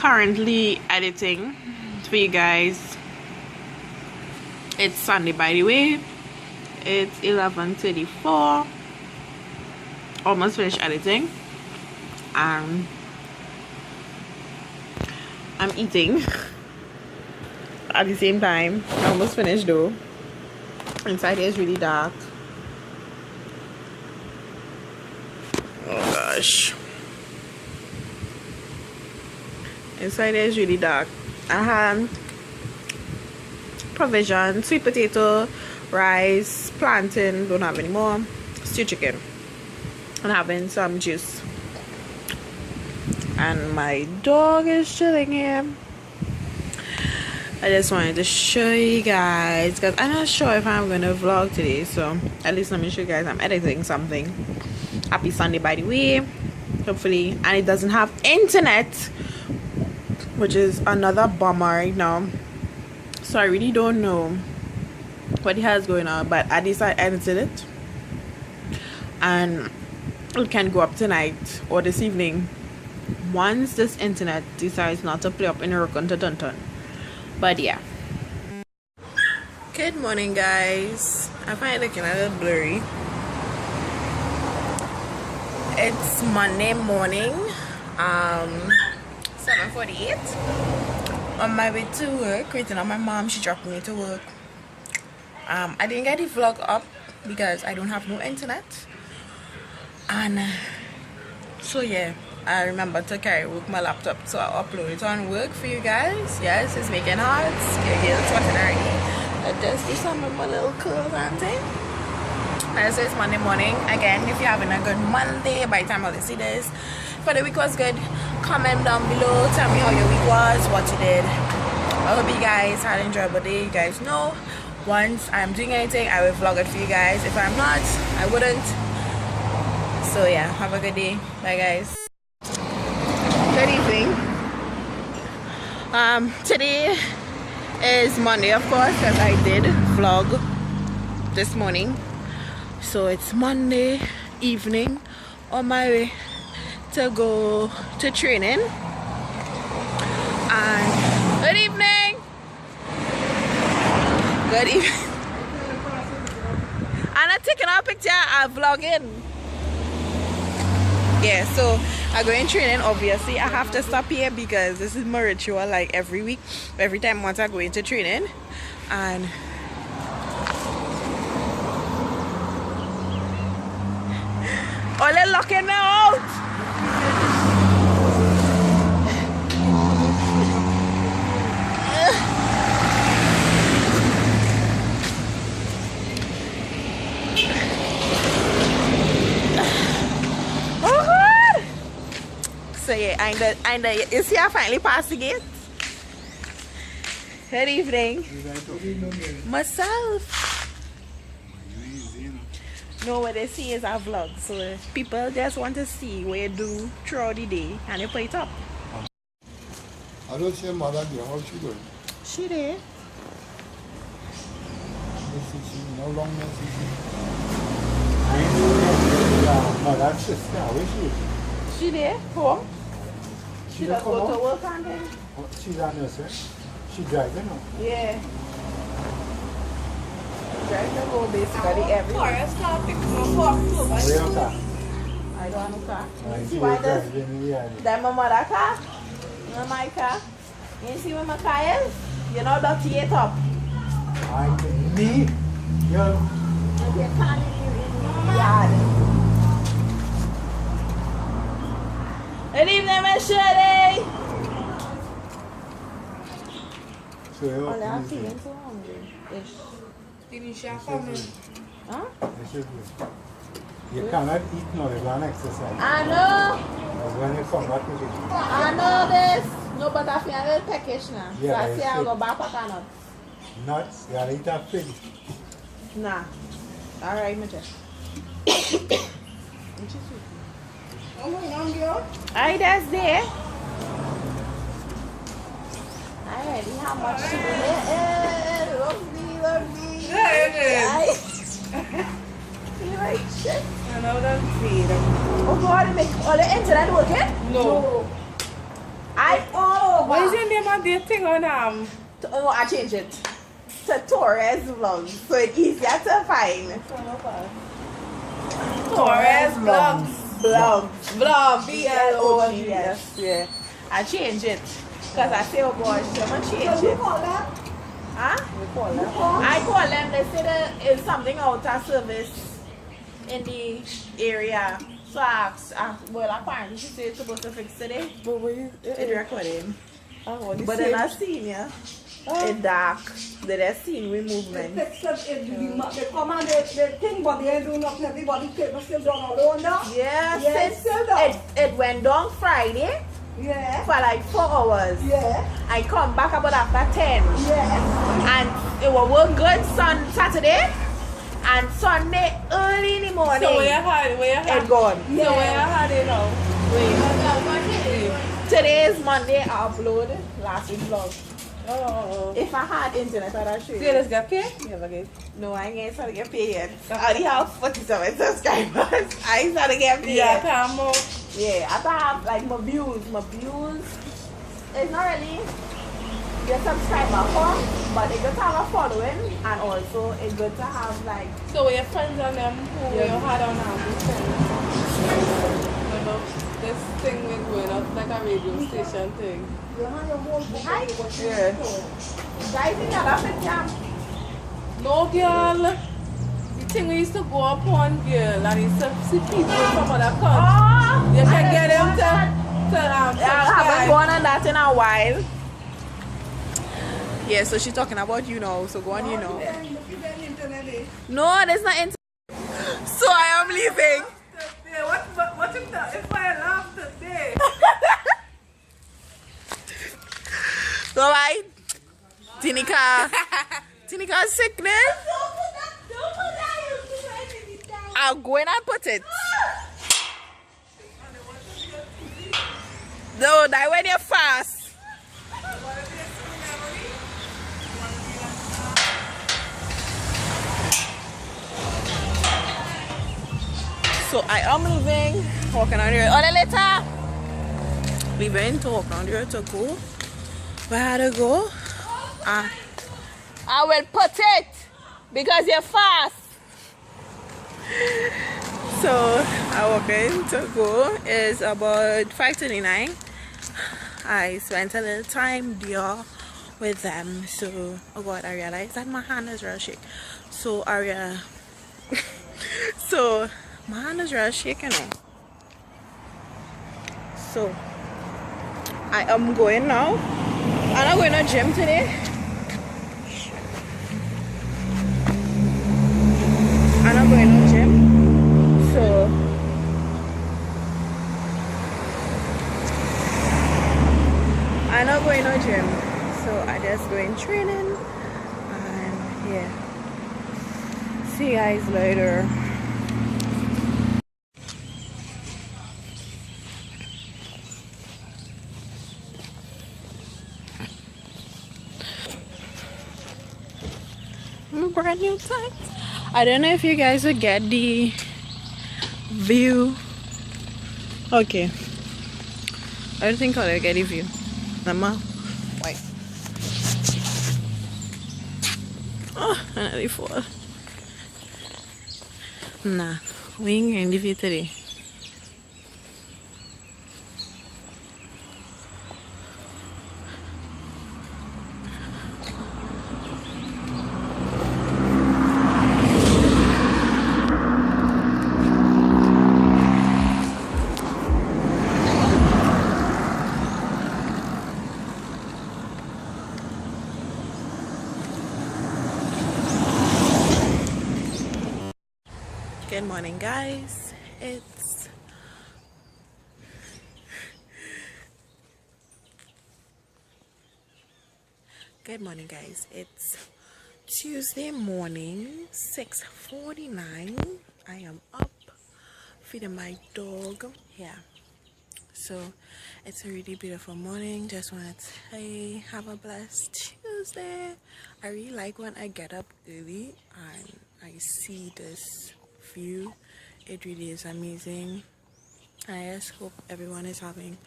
currently editing for you guys. It's Sunday, by the way. It's 11:34. Almost finished editing. I'm eating at the same time. I almost finished though. Inside here is really dark. Oh gosh. Inside here is really dark. I had provision, sweet potato, rice, plantain, don't have any more, stew chicken, and having some juice. And my dog is chilling here. I just wanted to show you guys because I'm not sure if I'm gonna vlog today, so at least let me show you guys I'm editing something. Happy Sunday, by the way. Hopefully, and it doesn't have internet, which is another bummer right now. So I really don't know what it has going on, but at least I edited it, and it can go up tonight or this evening once this internet decides not to play up in a dun. But yeah. Good morning, guys. I find it looking a little blurry. It's Monday morning, 7:48. On my way to work, waiting on my mom. She dropped me to work. I didn't get the vlog up because I don't have no internet, and so yeah, I remember to carry work my laptop, so I upload it on work for you guys. Yes, it's making hearts. It's sweating already. I just do some of my little curls and thing. And so it's Monday morning again. If you're having a good Monday by the time I see this, but the week was good, comment down below, tell me how your week was, what you did. I hope you guys had an enjoyable day. You guys know once I'm doing anything, I will vlog it for you guys. If I'm not, I wouldn't. So yeah, have a good day. Bye, guys. Good evening. Today is Monday, of course, because I did vlog this morning. So it's Monday evening on my way to go to training. And good evening. Good evening. I'm not taking a picture, I'm vlogging. Yeah, so I go in training. Obviously I have to stop here because this is my ritual, like every week, every time once I go into training. And all they're locking me out. So yeah, and you see I finally passed the gate. Good evening. Myself. No, what they see is our vlog, so people just want to see what you do throughout the day and you put it up. I don't see mother there. How's she doing? She there. No longer no, that's sister. Where she is? She there, home. She does go to work on them. She's a nurse, right? She driving now? Yeah. Drive to go basically every day. Where your car? I don't have no car. I You see why this? yeah. That my mother car? Not my car. You see where my car is? You know that it up. I me? You can't in the yard. Good evening, Miss Shirley. So you're I'm feeling so hungry. Huh? You cannot eat now, you're going to exercise. I know. That's when you come back to it. I know this. No, but I feel a little peckish now. Yeah, so I it's say I'll good. go back for nuts. Nuts, you gotta eat that pig. Nah. Alright, my dear. Alright, that's there. Alright, how much to do it? Look me. You like shit? I know that's freedom. Oh God, you make all the internet working? No. Oh! What is your name on the thing on Oh, I changed it to Torres Vlogs, so it's easier to find. Torres Vlogs. Vlog. VLOGS. Yeah. I changed it. Because I say, oh gosh, I'm going to change it. Huh? I call them. They say there is something out of service in the area. So well, apparently she said it's supposed to fix today. But were you? It's recording. But But then I seen ya. It's dark. They seen we movement. They come and they think, but they ain't doing nothing. Everybody still done alone now. Yeah, it's still down. it went down Friday Yeah. for like 4 hours. Yeah. I come back about after 10. Yeah. And it will work good Saturday and Sunday early in the morning. So where you had It gone. So where you had it now? Today is Monday. I uploaded last week's vlog. Oh. If I had internet, I'd show So you you. just got paid? Never get. No, I ain't started to get paid yet. I already have 47 subscribers. I ain't started to get paid Yeah, yet. come on. Yeah, I have like my views. My views, it's not really your subscriber count, but it's good to have a following, and also it's good to have like. So were your friends on them who you had on Remember this thing we're going up like a radio station thing? Hi. Yeah. Guys, in your office, yeah. No, girl. The thing we used to go up on, girl, and used to see people from other countries. Oh, You can get them to I haven't subscribe. gone on that in a while. Yeah, so she's talking about you know, so go on, you know. No, there's not internet. So I am leaving. What if I laugh today? So right, Tinika's sickness. I'll go in and put it. No, that when you're fast. So I am leaving, walking on the road. Oh, later. Leaving to walk on the road to go. Where to go? I will put it because you're fast. So I walking to go is about 5:29. I spent a little time there with them. So oh god, I realized that my hand is real shaky. So so my hand is real shaky now. So I am going now. I'm not going to gym today. I'm not going to gym. So I'm not going to gym. So I just going training. And yeah. See you guys later. Brand new tights. I don't know if you guys will get the view. Okay. I don't think I'll get the view. Mama. Wait. Oh, I nearly fall. Nah, we ain't getting the view today. Good morning, guys. Good morning, guys. It's Tuesday morning, 6:49. I am up feeding my dog. Yeah. So it's a really beautiful morning. Just want to say have a blessed Tuesday. I really like when I get up early and I see this view. It really is amazing. I just hope everyone is having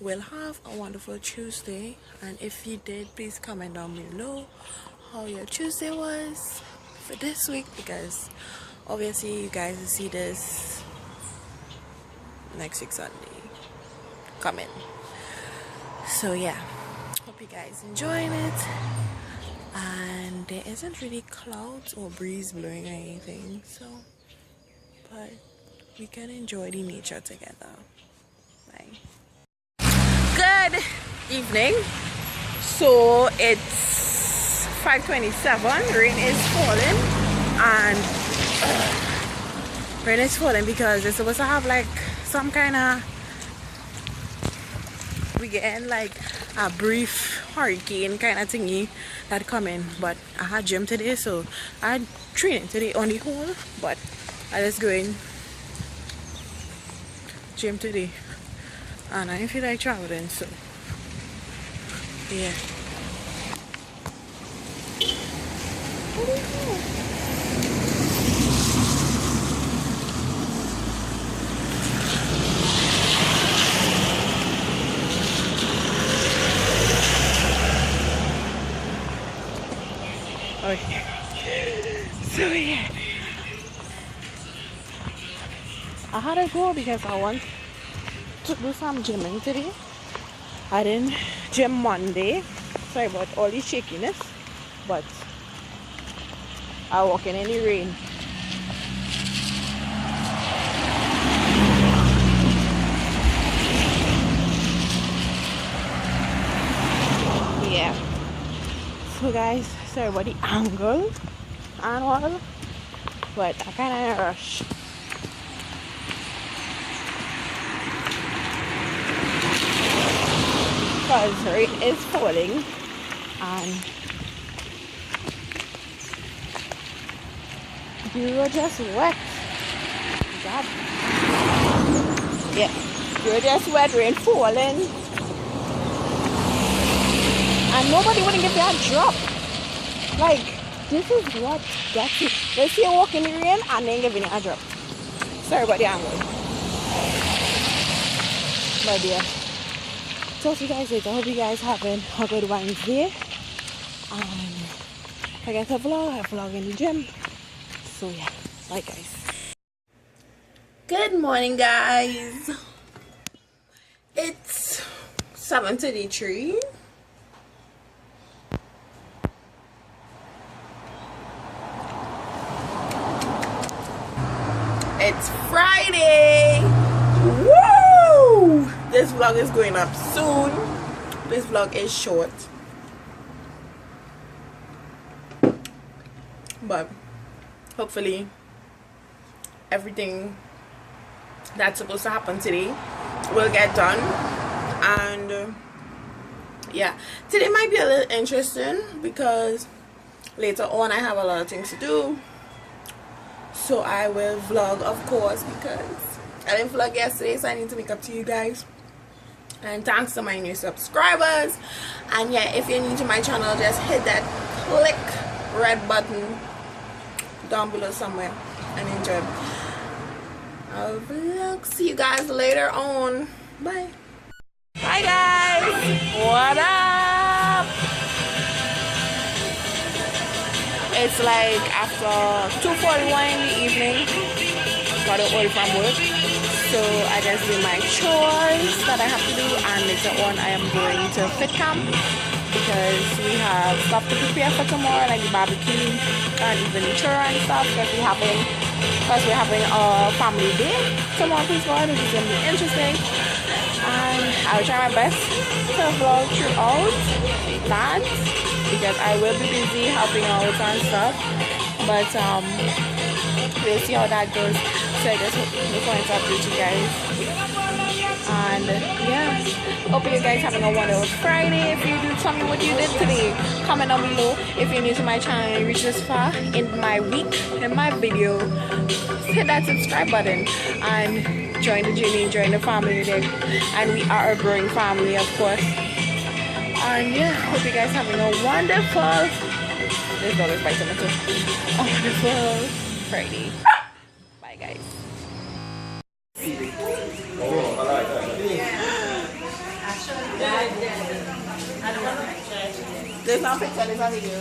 will have a wonderful Tuesday. And if you did, please comment down below how your Tuesday was for this week, because obviously you guys will see this next week Sunday coming. So yeah, hope you guys enjoying it. And there isn't really clouds or breeze blowing or anything, so but we can enjoy the nature together. Bye. Good evening. So it's 5:27. Rain is falling, and rain is falling because it's supposed to have like some kind of, we getting like a brief hurricane kind of thingy that coming. But I had gym today, so I had training today on the whole, but I just going gym today and I didn't feel like traveling, so yeah. Okay. So yeah, I had to go because I want to do some gymming today. I didn't gym Monday. Sorry about all the shakiness, but I walk in the rain. Yeah. So guys, sorry about the angle and all, but I kind of rush. Because rain is falling and you were just wet. God. Yeah, you were just wet, rain falling. And nobody wouldn't give you a drop. Like, this is what gets you. They see you walk in the rain and then giving you a drop. Sorry about the angle. But yeah. Talk to you guys later. I hope you guys having a good Wednesday. If I get a vlog in the gym. So yeah, bye guys. Good morning guys. It's 7:33. It's Friday. Woo! This vlog is going up soon. This vlog is short, but hopefully everything that's supposed to happen today will get done. And yeah, today might be a little interesting because later on I have a lot of things to do. So I will vlog, of course, because I didn't vlog yesterday, so I need to make up to you guys. And thanks to my new subscribers. And yeah, if you're new to my channel, just hit that click red button down below somewhere and enjoy our vlog. See you guys later on. Bye. Hi guys, what up? It's like after 2:41 in the evening. Got it all from work, so I just do my chores that I have to do, and later on I am going to fit camp because we have stuff to prepare for tomorrow, like the barbecue and even the churro and stuff, because we're having a family day tomorrow, please God, which is going to be interesting. And I'll try my best to vlog throughout that because I will be busy helping out and stuff, but we'll see how that goes. So I just wanted to update you guys. And yeah, hope you guys having a wonderful Friday. If you do, tell me what you did today. Comment down below. If you're new to my channel and you reach this far in my week, in my video, hit that subscribe button and join the journey, join the family there. And we are a growing family, of course. And yeah, hope you guys having a wonderful, this dog is biting me too, a wonderful Friday. Bye guys. There's no picture, there's no video.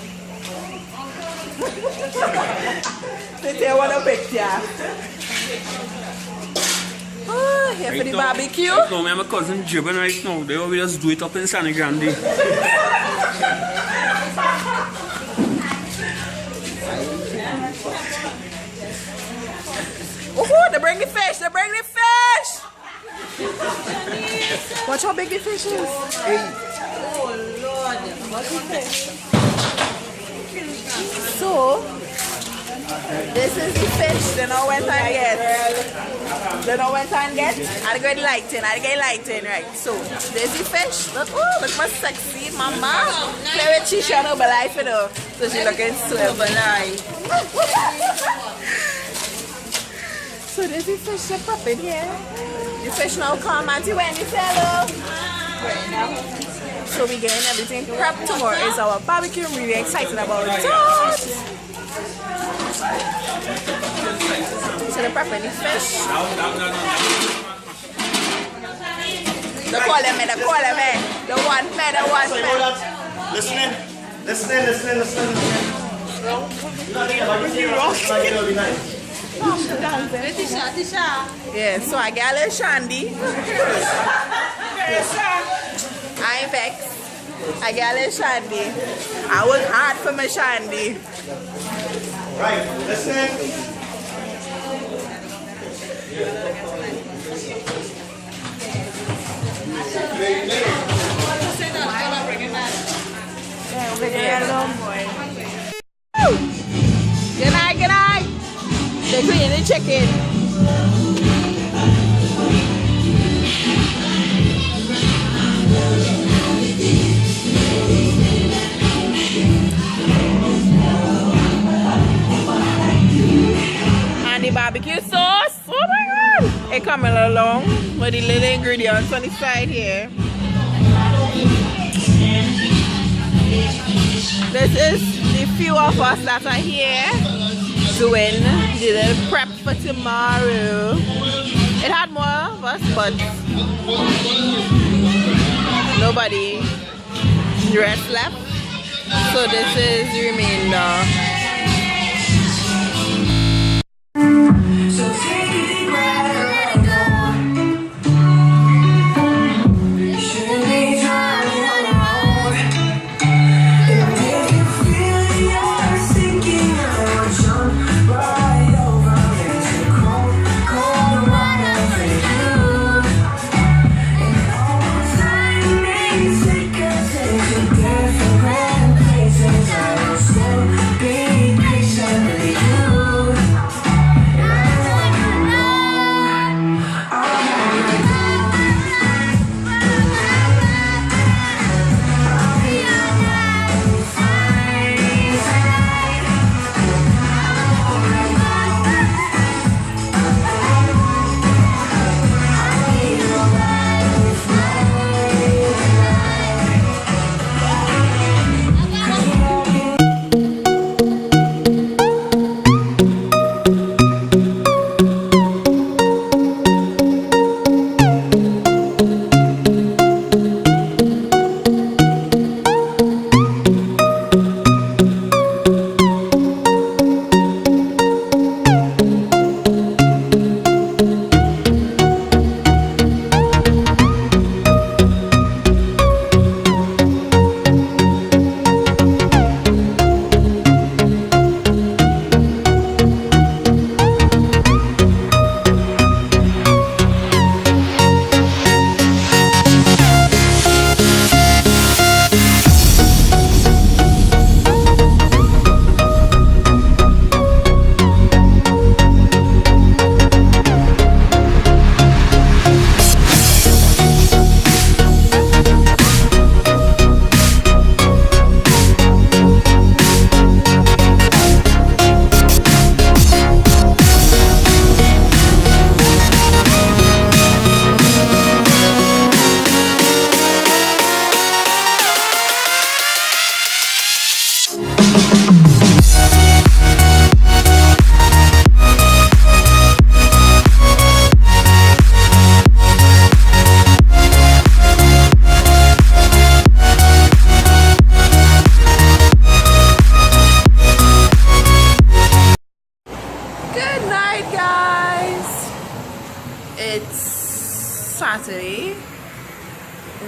They want a picture. Oh, here for the barbecue. Right now, me and my cousin jibbing right now. They always just do it up in San Grande. Oh, they bring the fish, they bring the fish. Watch how big the fish is. Oh, Lord. Watch the fish. So, this is the fish they know went and get. They know went and get. I get lighting, right. So, there's the fish. Look, oh, look my sexy mama. Play with Chisha no life, you know. So she looking so alive. So there's the fish they're prepping here. The fish now come, Auntie Wendy, say hello. So we getting everything prepped. Tomorrow is our barbecue. I'm really excited about it. So they're prepping the fish. They call them, the one man. Listen. Yeah, so I got a little Shandy. I ain't vexed. I got a little Shandy. I was hard for my Shandy. Right, listen. Good night. They're cleaning the chicken. And the barbecue sauce. Oh my god! It coming along with the little ingredients on the side here. This is the few of us that are here doing the little prep for tomorrow. It had more of us, but nobody dressed left. So this is the remainder. Be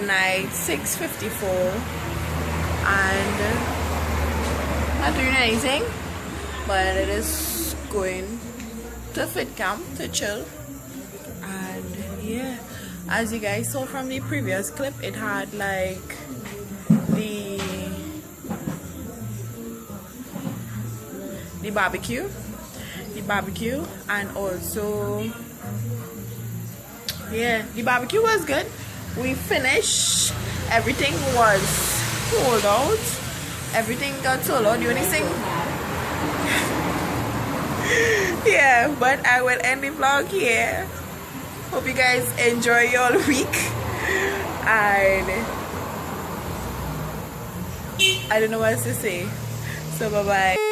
midnight, 6:54, and not doing anything, but it is going to fit camp to chill. And yeah, as you guys saw from the previous clip, it had like the barbecue, and also yeah, the barbecue was good. We finished, everything was sold out, everything got sold out. The only thing yeah, but I will end the vlog here. Hope you guys enjoy your week, and I don't know what else to say, so bye bye.